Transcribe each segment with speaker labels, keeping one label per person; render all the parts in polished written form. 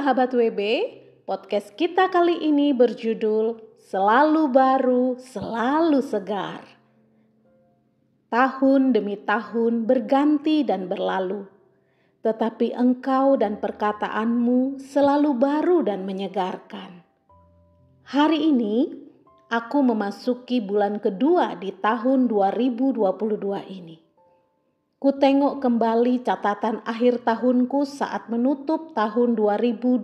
Speaker 1: sahabat WB, podcast kita kali ini berjudul Selalu Baru, Selalu Segar. Tahun demi tahun berganti dan berlalu, tetapi engkau dan perkataanmu selalu baru dan menyegarkan. Hari ini, aku memasuki bulan kedua di tahun 2022 ini. Kutengok kembali catatan akhir tahunku saat menutup tahun 2021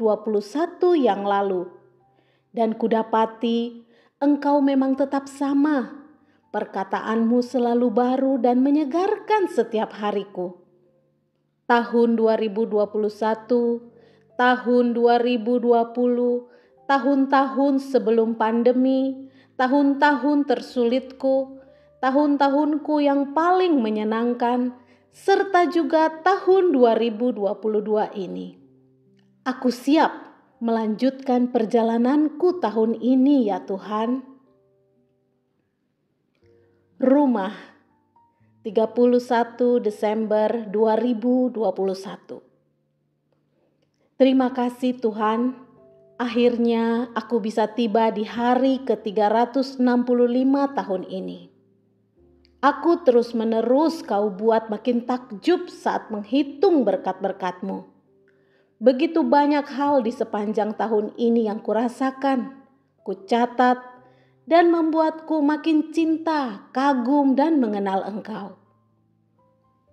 Speaker 1: yang lalu. Dan kudapati engkau memang tetap sama. Perkataanmu selalu baru dan menyegarkan setiap hariku. Tahun 2021, tahun 2020, tahun-tahun sebelum pandemi, tahun-tahun tersulitku, tahun-tahunku yang paling menyenangkan, serta juga tahun 2022 ini. Aku siap melanjutkan perjalananku tahun ini ya Tuhan. Rumah 31 Desember 2021. Terima kasih Tuhan, akhirnya aku bisa tiba di hari ke-365 tahun ini. Aku terus-menerus kau buat makin takjub saat menghitung berkat-berkat-Mu. Begitu banyak hal di sepanjang tahun ini yang kurasakan, kucatat, dan membuatku makin cinta, kagum, dan mengenal Engkau.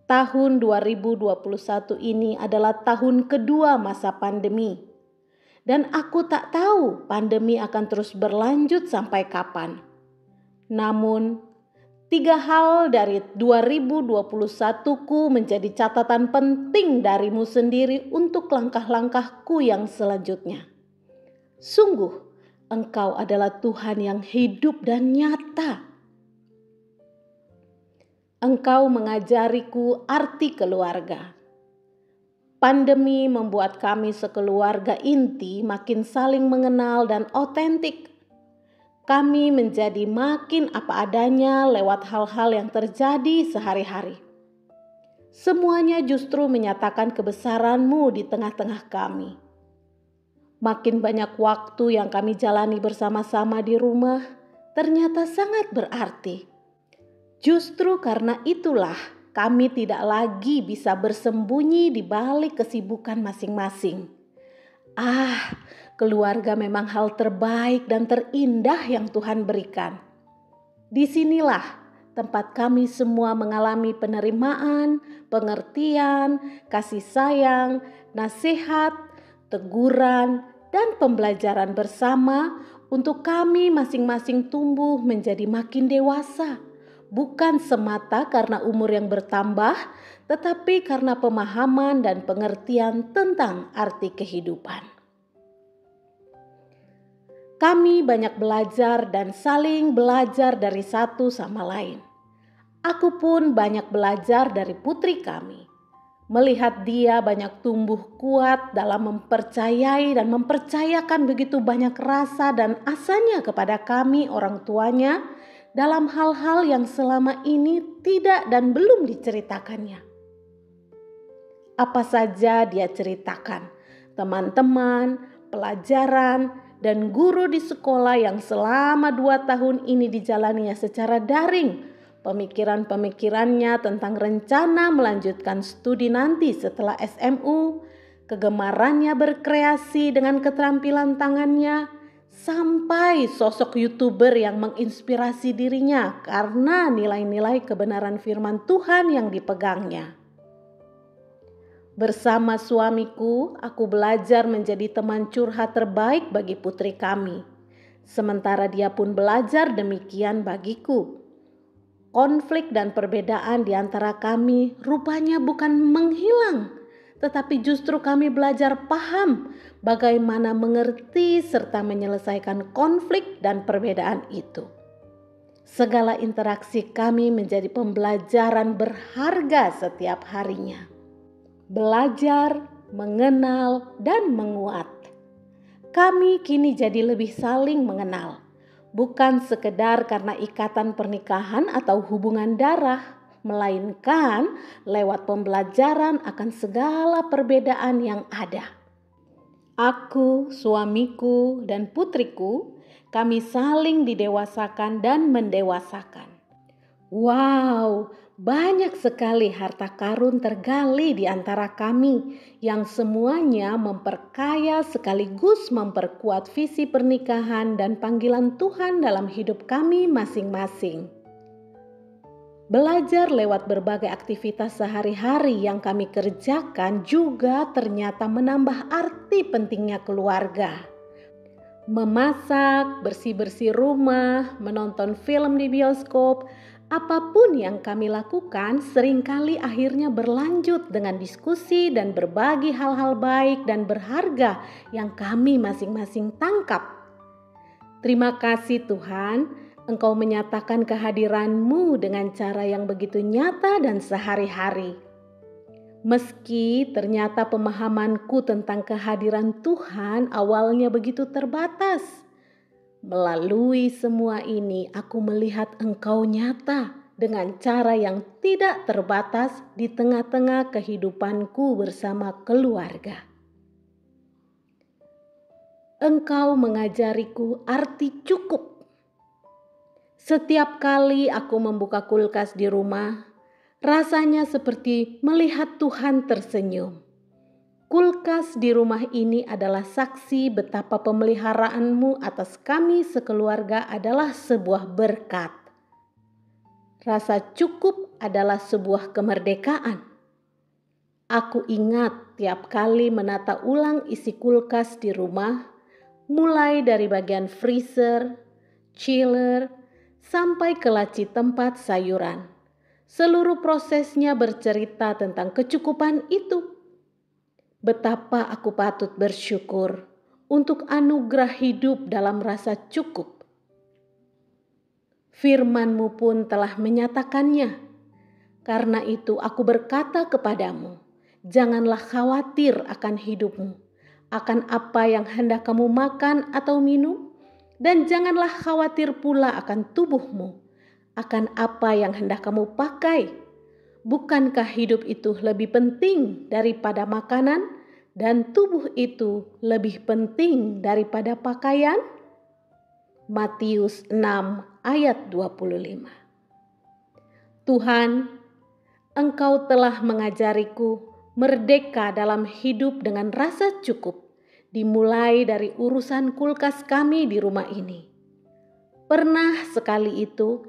Speaker 1: Tahun 2021 ini adalah tahun kedua masa pandemi. Dan aku tak tahu pandemi akan terus berlanjut sampai kapan. Namun, 3 hal dari 2021ku menjadi catatan penting darimu sendiri untuk langkah-langkahku yang selanjutnya. Sungguh, Engkau adalah Tuhan yang hidup dan nyata. Engkau mengajariku arti keluarga. Pandemi membuat kami sekeluarga inti makin saling mengenal dan otentik. Kami menjadi makin apa adanya lewat hal-hal yang terjadi sehari-hari. Semuanya justru menyatakan kebesaran-Mu di tengah-tengah kami. Makin banyak waktu yang kami jalani bersama-sama di rumah ternyata sangat berarti. Justru karena itulah kami tidak lagi bisa bersembunyi di balik kesibukan masing-masing. Keluarga memang hal terbaik dan terindah yang Tuhan berikan. Disinilah tempat kami semua mengalami penerimaan, pengertian, kasih sayang, nasihat, teguran, dan pembelajaran bersama untuk kami masing-masing tumbuh menjadi makin dewasa. Bukan semata karena umur yang bertambah, tetapi karena pemahaman dan pengertian tentang arti kehidupan. Kami banyak belajar dan saling belajar dari satu sama lain. Aku pun banyak belajar dari putri kami. Melihat dia banyak tumbuh kuat dalam mempercayai dan mempercayakan begitu banyak rasa dan asanya kepada kami orang tuanya dalam hal-hal yang selama ini tidak dan belum diceritakannya. Apa saja dia ceritakan, teman-teman, pelajaran, dan guru di sekolah yang selama 2 tahun ini dijalaninya secara daring. Pemikiran-pemikirannya tentang rencana melanjutkan studi nanti setelah SMU, kegemarannya berkreasi dengan keterampilan tangannya, sampai sosok YouTuber yang menginspirasi dirinya karena nilai-nilai kebenaran firman Tuhan yang dipegangnya. Bersama suamiku, aku belajar menjadi teman curhat terbaik bagi putri kami. Sementara dia pun belajar demikian bagiku. Konflik dan perbedaan di antara kami rupanya bukan menghilang, tetapi justru kami belajar paham bagaimana mengerti serta menyelesaikan konflik dan perbedaan itu. Segala interaksi kami menjadi pembelajaran berharga setiap harinya. Belajar, mengenal, dan menguat. Kami kini jadi lebih saling mengenal. Bukan sekedar karena ikatan pernikahan atau hubungan darah, melainkan lewat pembelajaran akan segala perbedaan yang ada. Aku, suamiku, dan putriku, kami saling didewasakan dan mendewasakan. Wow, banyak sekali harta karun tergali di antara kami yang semuanya memperkaya sekaligus memperkuat visi pernikahan dan panggilan Tuhan dalam hidup kami masing-masing. Belajar lewat berbagai aktivitas sehari-hari yang kami kerjakan juga ternyata menambah arti pentingnya keluarga. Memasak, bersih-bersih rumah, menonton film di bioskop, apapun yang kami lakukan seringkali akhirnya berlanjut dengan diskusi dan berbagi hal-hal baik dan berharga yang kami masing-masing tangkap. Terima kasih Tuhan, Engkau menyatakan kehadiran-Mu dengan cara yang begitu nyata dan sehari-hari. Meski ternyata pemahamanku tentang kehadiran Tuhan awalnya begitu terbatas, melalui semua ini aku melihat Engkau nyata dengan cara yang tidak terbatas di tengah-tengah kehidupanku bersama keluarga. Engkau mengajariku arti cukup. Setiap kali aku membuka kulkas di rumah, rasanya seperti melihat Tuhan tersenyum. Kulkas di rumah ini adalah saksi betapa pemeliharaanmu atas kami sekeluarga adalah sebuah berkat. Rasa cukup adalah sebuah kemerdekaan. Aku ingat tiap kali menata ulang isi kulkas di rumah, mulai dari bagian freezer, chiller, sampai ke laci tempat sayuran. Seluruh prosesnya bercerita tentang kecukupan itu. Betapa aku patut bersyukur untuk anugerah hidup dalam rasa cukup. Firman-Mu pun telah menyatakannya. Karena itu aku berkata kepadamu, janganlah khawatir akan hidupmu, akan apa yang hendak kamu makan atau minum, dan janganlah khawatir pula akan tubuhmu, akan apa yang hendak kamu pakai. Bukankah hidup itu lebih penting daripada makanan, dan tubuh itu lebih penting daripada pakaian? Matius 6 ayat 25. Tuhan, Engkau telah mengajariku merdeka dalam hidup dengan rasa cukup, dimulai dari urusan kulkas kami di rumah ini. Pernah sekali itu,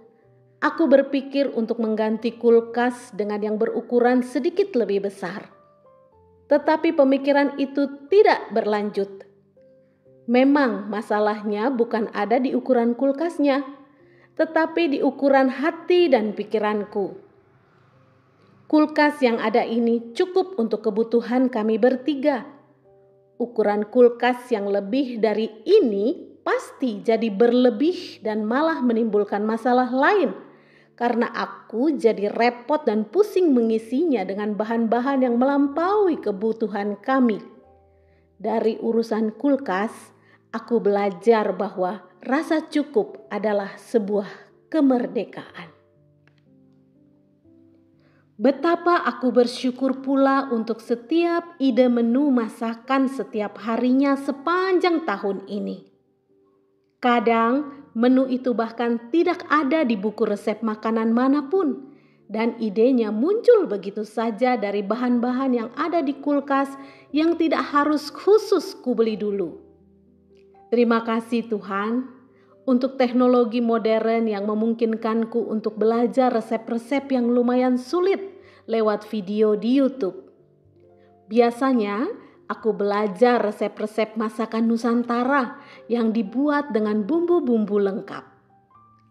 Speaker 1: aku berpikir untuk mengganti kulkas dengan yang berukuran sedikit lebih besar. Tetapi pemikiran itu tidak berlanjut. Memang masalahnya bukan ada di ukuran kulkasnya, tetapi di ukuran hati dan pikiranku. Kulkas yang ada ini cukup untuk kebutuhan kami bertiga. Ukuran kulkas yang lebih dari ini pasti jadi berlebih dan malah menimbulkan masalah lain, karena aku jadi repot dan pusing mengisinya dengan bahan-bahan yang melampaui kebutuhan kami. Dari urusan kulkas, aku belajar bahwa rasa cukup adalah sebuah kemerdekaan. Betapa aku bersyukur pula untuk setiap ide menu masakan setiap harinya sepanjang tahun ini. Kadang menu itu bahkan tidak ada di buku resep makanan manapun, dan idenya muncul begitu saja dari bahan-bahan yang ada di kulkas yang tidak harus khusus kubeli dulu. Terima kasih Tuhan untuk teknologi modern yang memungkinkanku untuk belajar resep-resep yang lumayan sulit lewat video di YouTube. Biasanya aku belajar resep-resep masakan Nusantara yang dibuat dengan bumbu-bumbu lengkap.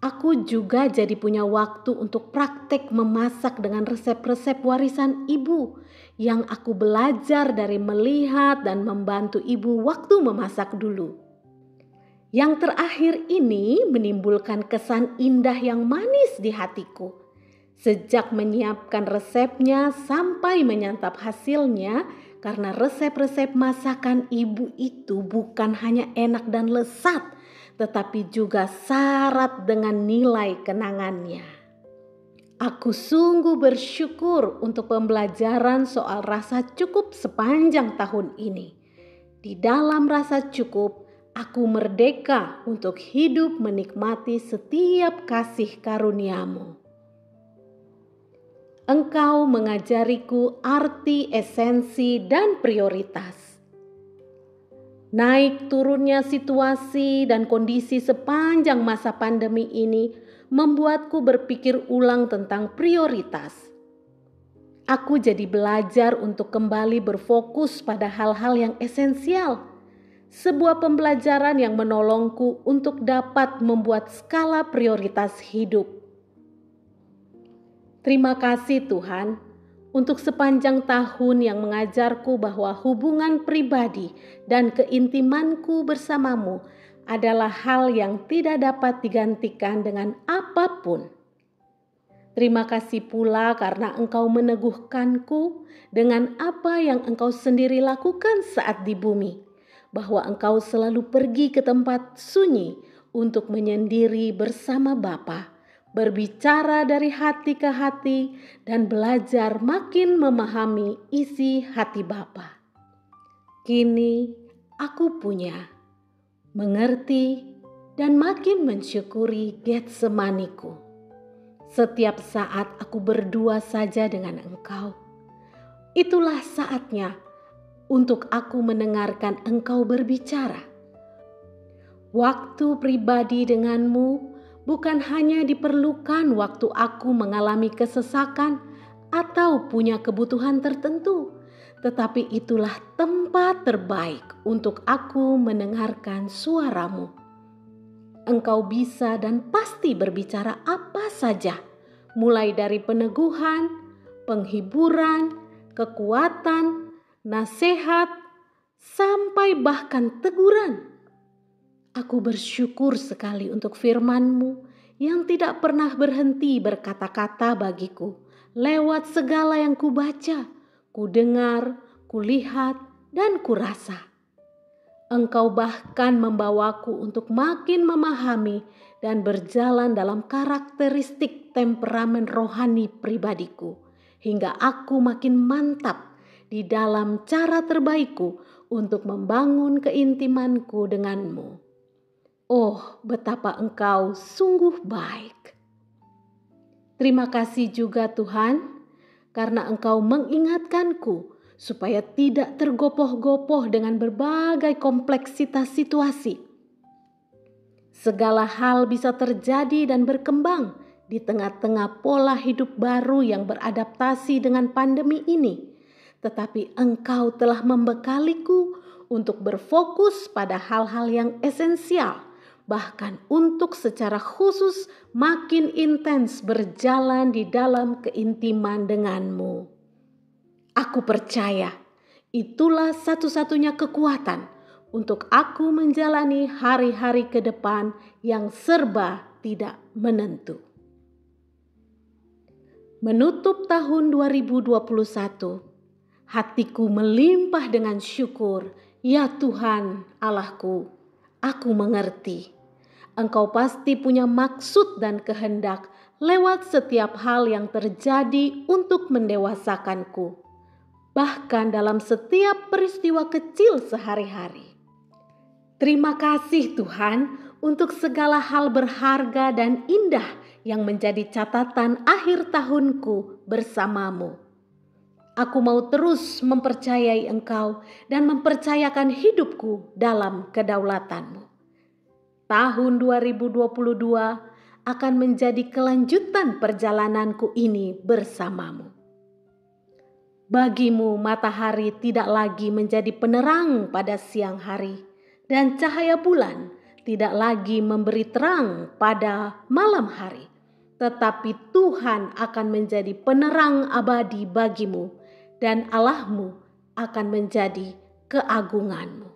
Speaker 1: Aku juga jadi punya waktu untuk praktek memasak dengan resep-resep warisan ibu yang aku belajar dari melihat dan membantu ibu waktu memasak dulu. Yang terakhir ini menimbulkan kesan indah yang manis di hatiku. Sejak menyiapkan resepnya sampai menyantap hasilnya, karena resep-resep masakan ibu itu bukan hanya enak dan lezat, tetapi juga syarat dengan nilai kenangannya. Aku sungguh bersyukur untuk pembelajaran soal rasa cukup sepanjang tahun ini. Di dalam rasa cukup, aku merdeka untuk hidup menikmati setiap kasih karunia-Mu. Engkau mengajariku arti, esensi, dan prioritas. Naik turunnya situasi dan kondisi sepanjang masa pandemi ini membuatku berpikir ulang tentang prioritas. Aku jadi belajar untuk kembali berfokus pada hal-hal yang esensial. Sebuah pembelajaran yang menolongku untuk dapat membuat skala prioritas hidup. Terima kasih Tuhan untuk sepanjang tahun yang mengajarku bahwa hubungan pribadi dan keintimanku bersama-Mu adalah hal yang tidak dapat digantikan dengan apapun. Terima kasih pula karena Engkau meneguhkanku dengan apa yang Engkau sendiri lakukan saat di bumi, bahwa Engkau selalu pergi ke tempat sunyi untuk menyendiri bersama Bapa, berbicara dari hati ke hati dan belajar makin memahami isi hati Bapa. Kini aku punya, mengerti, dan makin mensyukuri Getsemaniku. Setiap saat aku berdua saja dengan Engkau. Itulah saatnya untuk aku mendengarkan Engkau berbicara. Waktu pribadi denganmu bukan hanya diperlukan waktu aku mengalami kesesakan atau punya kebutuhan tertentu, tetapi itulah tempat terbaik untuk aku mendengarkan suara-Mu. Engkau bisa dan pasti berbicara apa saja, mulai dari peneguhan, penghiburan, kekuatan, nasihat, sampai bahkan teguran. Aku bersyukur sekali untuk firman-Mu yang tidak pernah berhenti berkata-kata bagiku lewat segala yang kubaca, kudengar, kulihat, dan kurasa. Engkau bahkan membawaku untuk makin memahami dan berjalan dalam karakteristik temperamen rohani pribadiku, hingga aku makin mantap di dalam cara terbaikku untuk membangun keintimanku denganmu. Oh, betapa Engkau sungguh baik. Terima kasih juga Tuhan, karena Engkau mengingatkanku supaya tidak tergopoh-gopoh dengan berbagai kompleksitas situasi. Segala hal bisa terjadi dan berkembang di tengah-tengah pola hidup baru yang beradaptasi dengan pandemi ini. Tetapi Engkau telah membekaliku untuk berfokus pada hal-hal yang esensial, bahkan untuk secara khusus makin intens berjalan di dalam keintiman denganmu. Aku percaya itulah satu-satunya kekuatan untuk aku menjalani hari-hari ke depan yang serba tidak menentu. Menutup tahun 2021, hatiku melimpah dengan syukur. Ya Tuhan Allahku, aku mengerti. Engkau pasti punya maksud dan kehendak lewat setiap hal yang terjadi untuk mendewasakanku. Bahkan dalam setiap peristiwa kecil sehari-hari. Terima kasih Tuhan untuk segala hal berharga dan indah yang menjadi catatan akhir tahunku bersama-Mu. Aku mau terus mempercayai Engkau dan mempercayakan hidupku dalam kedaulatan-Mu. Tahun 2022 akan menjadi kelanjutan perjalananku ini bersama-Mu. Bagimu matahari tidak lagi menjadi penerang pada siang hari, dan cahaya bulan tidak lagi memberi terang pada malam hari. Tetapi Tuhan akan menjadi penerang abadi bagimu, dan Allahmu akan menjadi keagunganmu.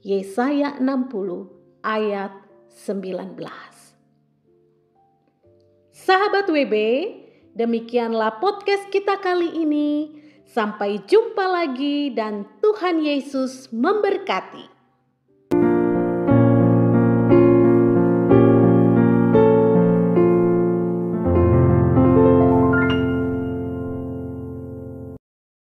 Speaker 1: Yesaya 60 ayat 19. Sahabat WB, demikianlah podcast kita kali ini. Sampai jumpa lagi dan Tuhan Yesus memberkati.